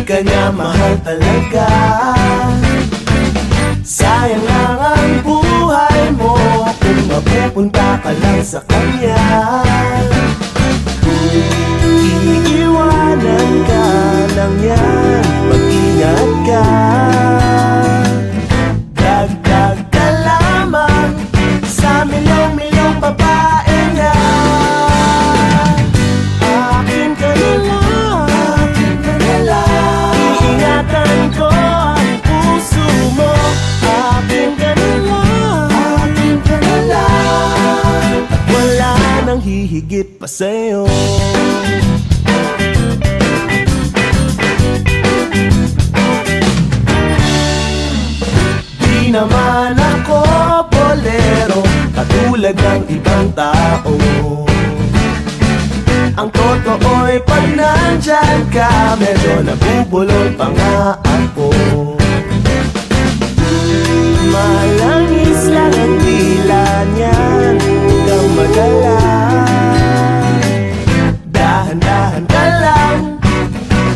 ka niya mahal talaga. Sayang lang ang buhay mo kung mapupunta ka lang sa kanya. Iiwanan ka lang yan, mag-ingat ka. Dagdag ka lamang sa milyong-milyong babae na. Akin ka na lang, akin ka na lang. Iingatan ko ang puso mo. Akin ka na lang, akin ka na lang. At wala nang hihigit pa sa'yo. Di naman ako bolero katulad ng ibang tao. Ang totoo'y pag nandyan ka, medyo nabubulol pa nga ako. Malangis lang ang dila niyan, huwag kang madala. Dahan-dahan ka lang,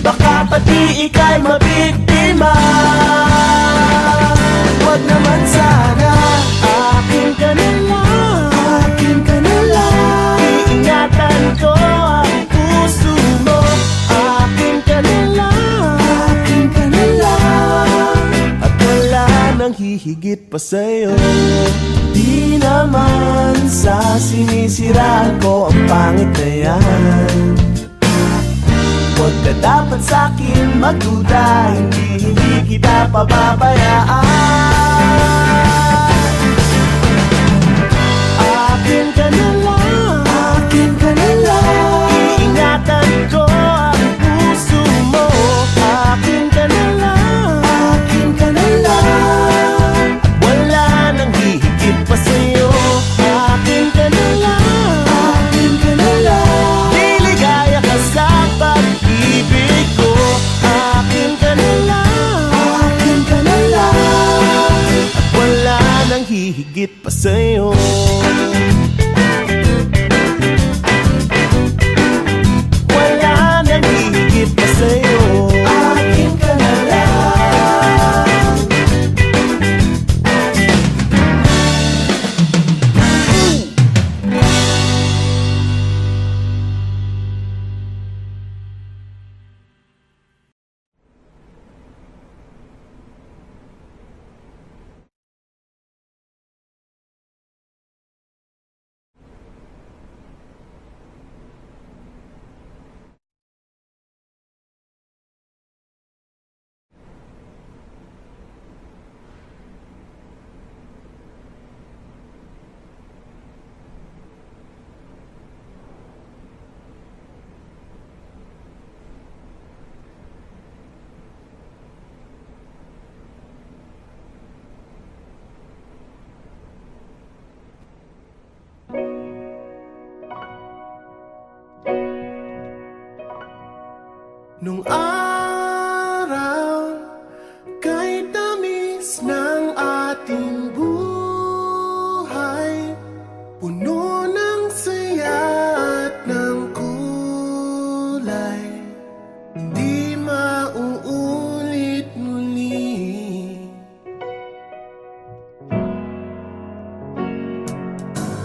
baka pati ika'y mabiktima. Huwag naman sana, akin ka na lang, akin ka na lang. Iingatan ko ang puso mo. Akin ka na lang, akin ka na lang. At wala nang hihigit pa sa'yo. Di naman sa sinisiraan ko ang pangit na yan. Huwag ka dapat sa'kin magduda, hindi kita pababayaan. Akin ka na lang, akin ka na lang. Iingatan ko ang puso mo. Akin ka na lang, akin ka na lang. At wala nang hihigit pa sa'yo. Akin ka na lang, akin ka na lang. Liligaya ka sa pag-ibig ko. Akin ka na lang, akin ka na lang. At wala nang hihigit pa sa'yo. Wala nang hihigit pa sa'yo. Akin ka na lang. Nung araw, kay tamis ng ating buhay, puno ng saya at ng kulay, di mauulit muli.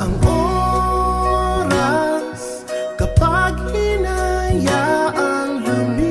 Ang oras kapag hinayaang lumipas,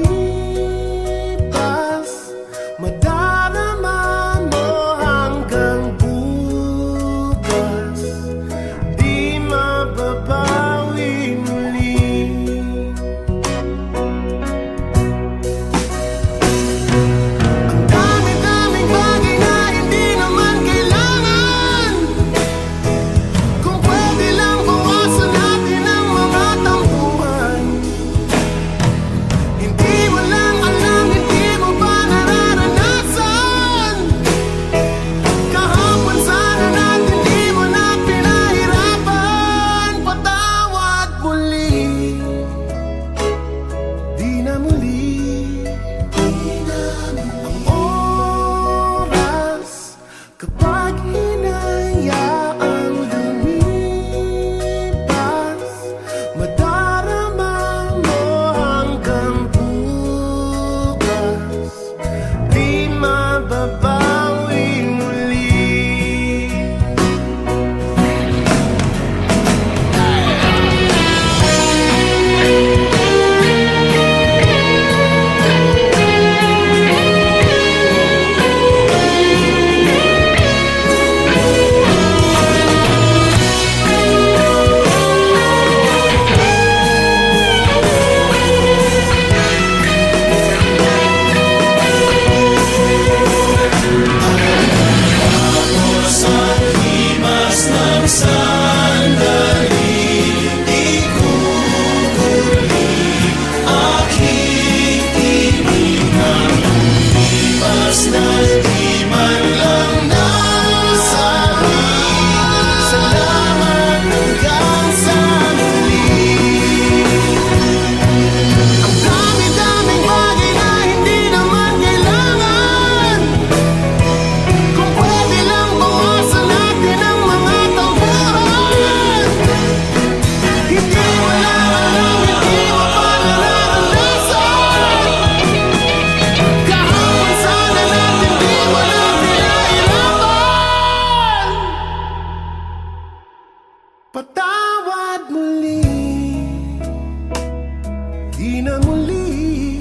Di na muli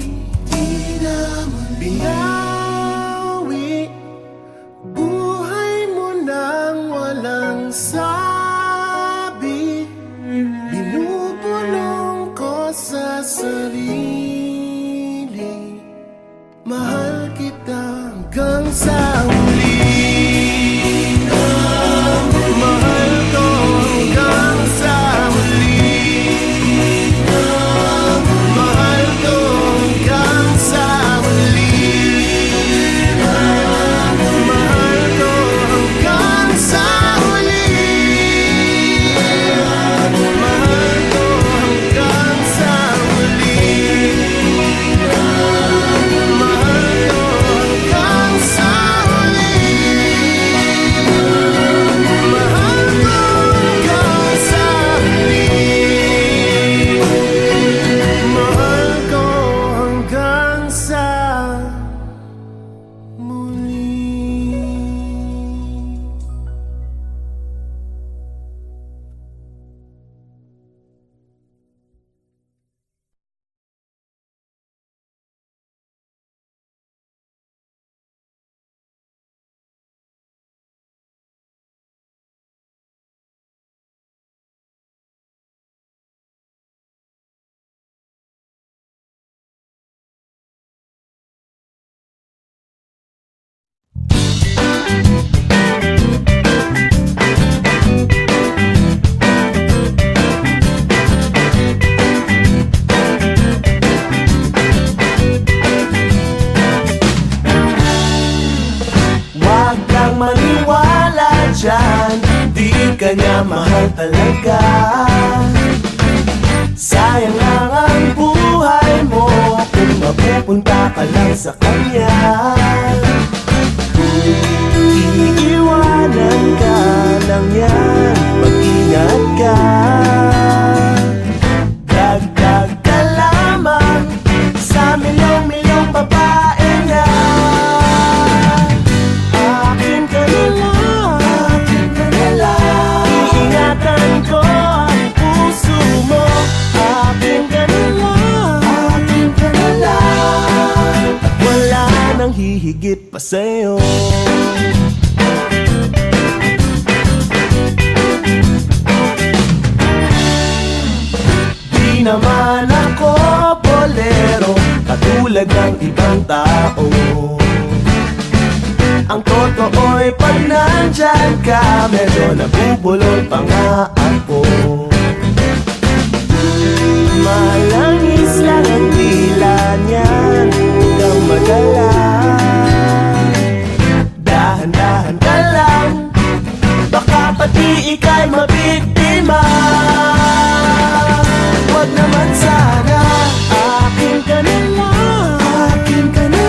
binawi. Buhay mo nang walang sabi. Binubulong ko sa sarili. Mahal kita hanggang sa huli. Mahal ko hanggang sa huli. Mahal ko hanggang sa huli. Mahal ko hanggang sa huli. Mahal ko hanggang sa huli. Huwag kang maniwala dyan, di ka niya mahal talaga. Sayang lang ang buhay mo kung mapupunta ka lang sa kanya. Iiwanan ka lang yan, mag-ingat ka. Dagdag ka lamang sa milong-milong babae niya. Akin ka na lang, iingatan ko ang puso mo. Akin ka na lang, at wala nang hihigit pa sa'yo. Di naman ako bolero, katulad ng ibang tao. Ang totoo'y pag nandyan ka, medyo nabubulol pa nga ako. Malangis lang ang dila niyan, huwag kang magala. Dahan-dahan ka lang, baka pati ika'y mabiktima. Huwag naman sana, akin ka na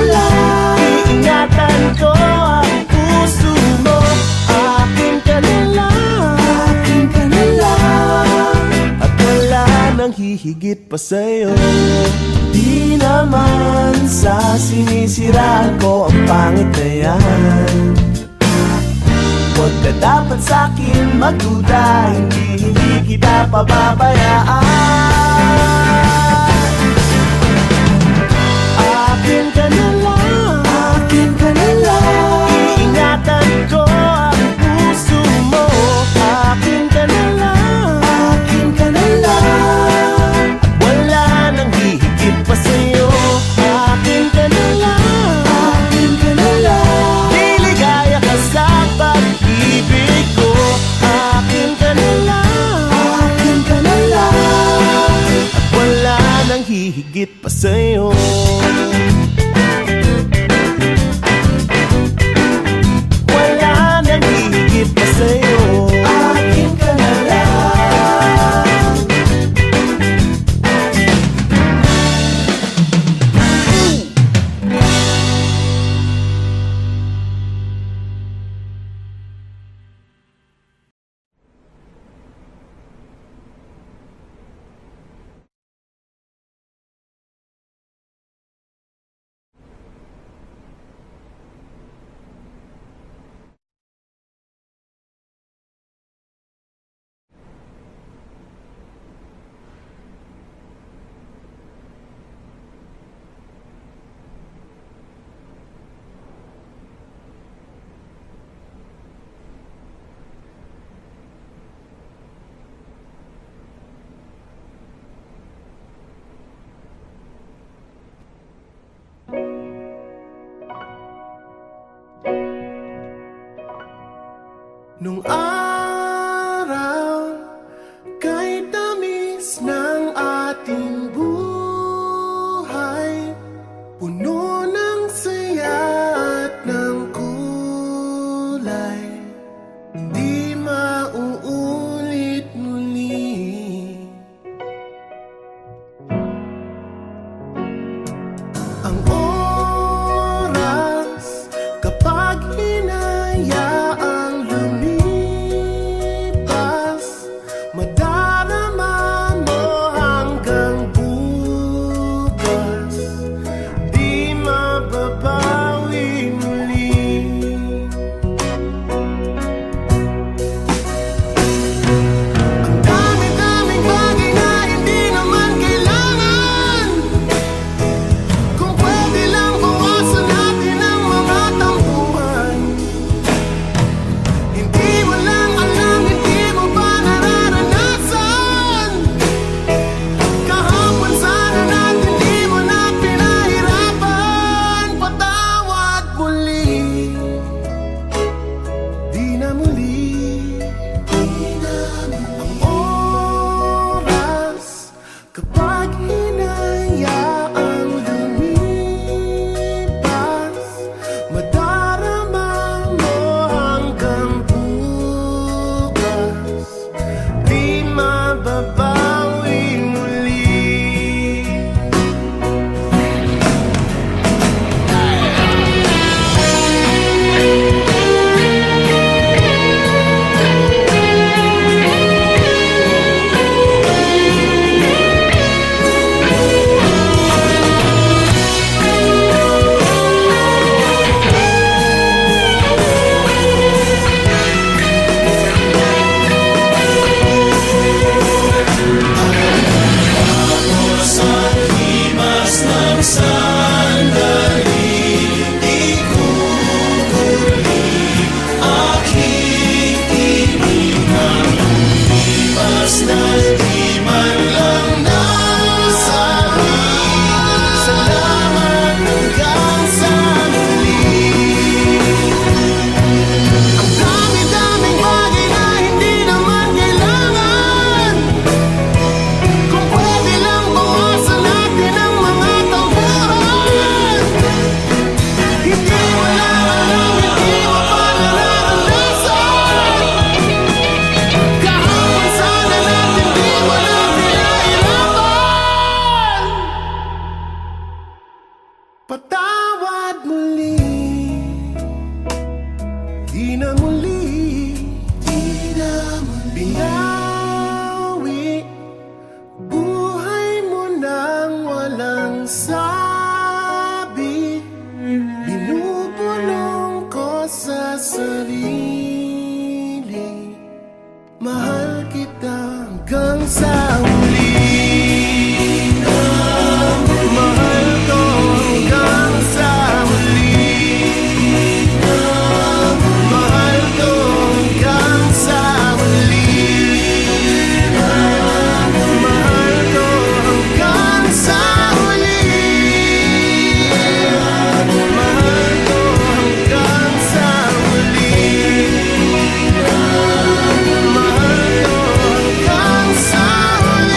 lang, iingatan ko ang puso mo. Akin ka na lang, at wala nang hihigit pa sa'yo. Di naman sa sinisiraan ko ang pangit na yan. Huwag ka dapat sa'kin magduda, hindi kita pababayaan. Akin ka na lang, iingatan ko ang puso mo. Akin ka na lang, at wala nang hihigit pa sa'yo. Akin ka na lang, liligaya ka sa pag-ibig ko. Akin ka na lang, at wala nang hihigit pa sa'yo. Wala nang hihigit pa sa'yo. Nung araw, kay tamis ng ating buhay, puno ng saya at ng kulay, di mauulit muli. Ang oras kapag hinayaang lumipas, madarama mo hanggang bukas, di mababawi muli. Ang dami-daming bagay na hindi naman kailangan, kung pwede lang bawasan natin ang mga tampuhan. Hindi mo lang alam, hindi mo pa nararanasan. Kahapon sana natin di mo na pinahirapan. Patawad muli, di na muli. Ang oras kapag hinayaang lumipas, madarama mo hanggang bukas, di mababawi muli. Salamat hanggang sa muli. Ang dami-daming bagay na hindi naman kailangan, kung pwede lang bawasan natin ang mga tampuhan. Hindi mo lang alam, hindi mo pa nararanasan. Kahapon sana natin di mo na pinahirapan. Patawad muli, di na muli, di na muli. Binawi buhay mo nang walang sabi, binubulong ko sa sarili, mahal kita hanggang sa huli. Mahal ko hanggang sa huli. Mahal ko hanggang sa huli. Mahal ko hanggang sa huli. Mahal ko hanggang sa huli.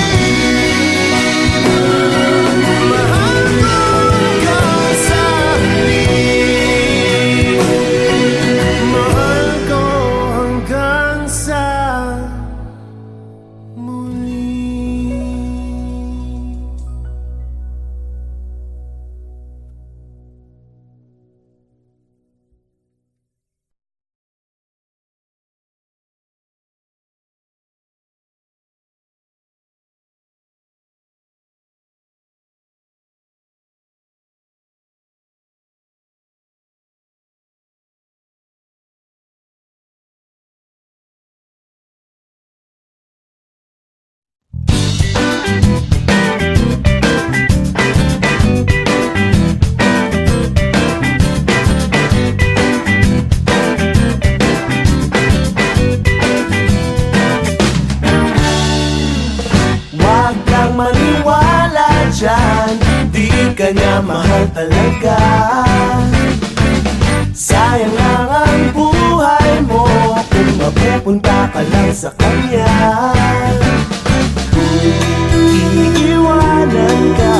Mahal ko hanggang sa dyan, di ka niya mahal talaga. Sayang lang ang buhay mo kung mapupunta ka lang sa kanya. Iiwanan ka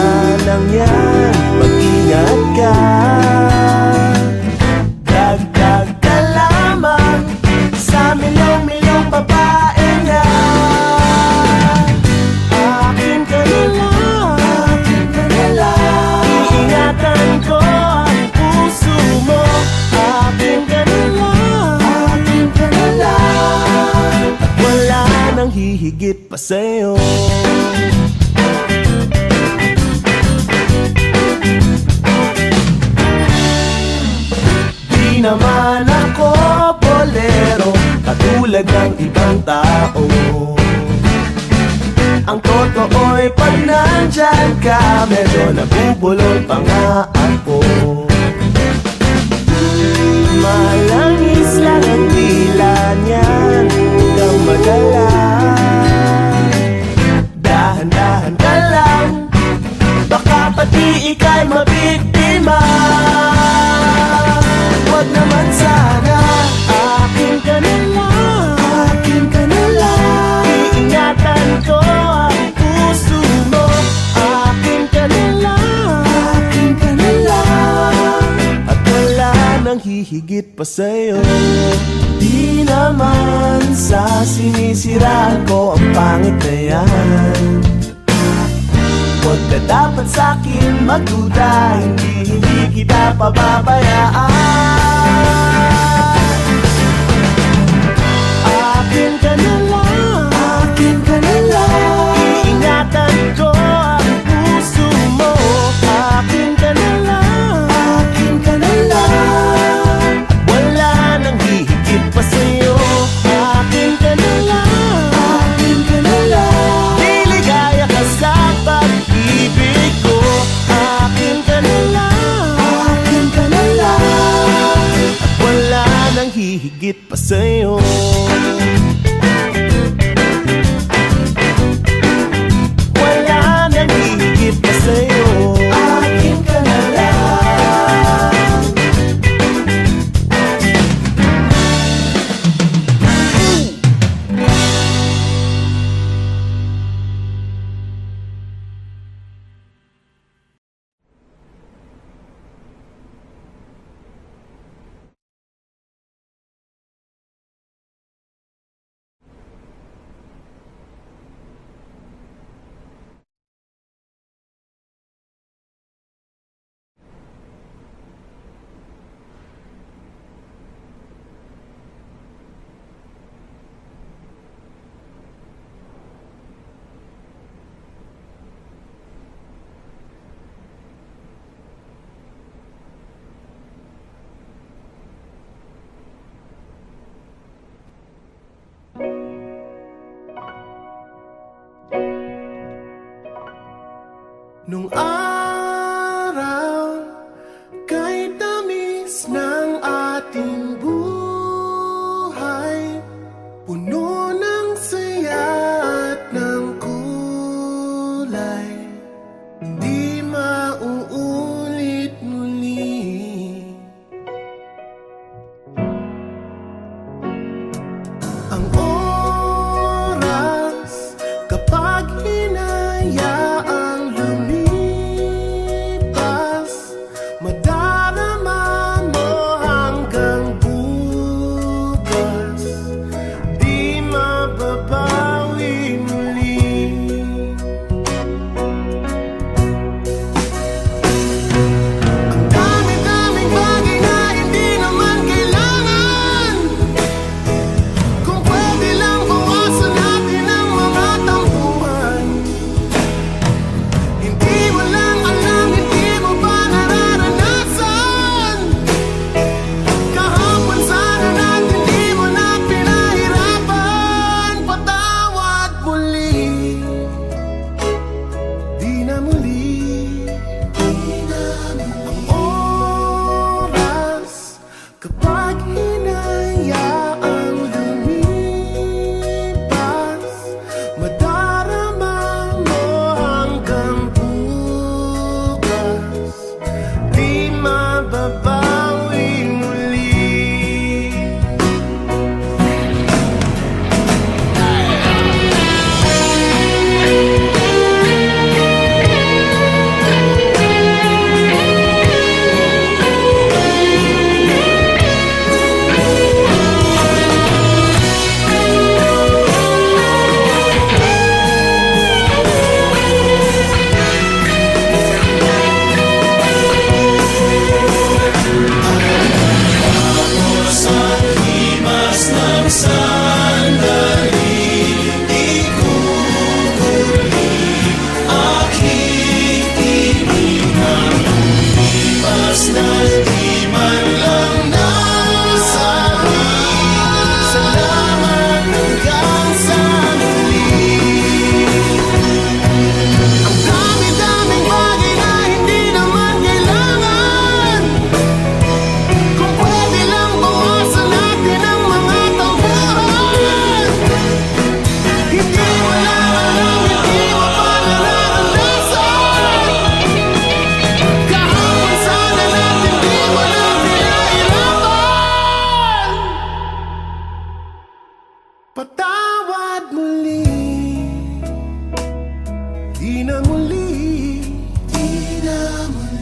lang yan, mag-ingat ka. Dagdag ka lamang sa milong-milong babae na. Akin ka na lang, akin ka na lang. Iingatan ko ang puso mo. Akin ka na lang, akin ka na lang. At wala nang hihigit pa sa'yo. Di naman ako bolero katulad ng ibang tao. Ang totoo'y pag nandyan ka, medyo nabubulol pa nga ako. Malangis lang ang dila niyan hanggang madala. Dahan-dahan ka lang, baka pati ika'y mabiktima. Wag naman sana, akin ka na lang, akin ka na lang. Iingatan ko ang puso mo. Akin ka na lang, akin ka na lang. At wala nang hihigit pa sa'yo. Di naman sa sinisiraan ko ang pangit na yan. Huwag ka dapat sa'kin magduda, hindi kita pababayaan. Akin ka na lang, akin ka na lang. Iingatan ko ang puso mo. Akin ka na lang, akin ka na lang. Wala nang hihigit pa sa'yo. Akin ka na lang, akin ka na lang. Liligaya ka sa pag-ibig ko. Akin ka na lang, akin ka na lang. At wala nang hihigit pa sa'yo. Wala nang hihigit pa sa'yo. Akin ka na lang. Nung araw, kay tamis ng ating buhay, puno ng saya at ng kulay, di mauulit muli. Ang oras kapag hinayaang lumipas,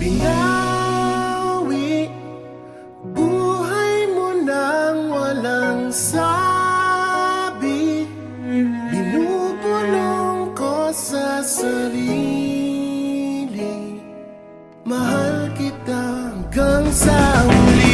Binawi buhay mo nang walang sabi. Binubulong ko sa sarili, mahal kita hanggang sa huli.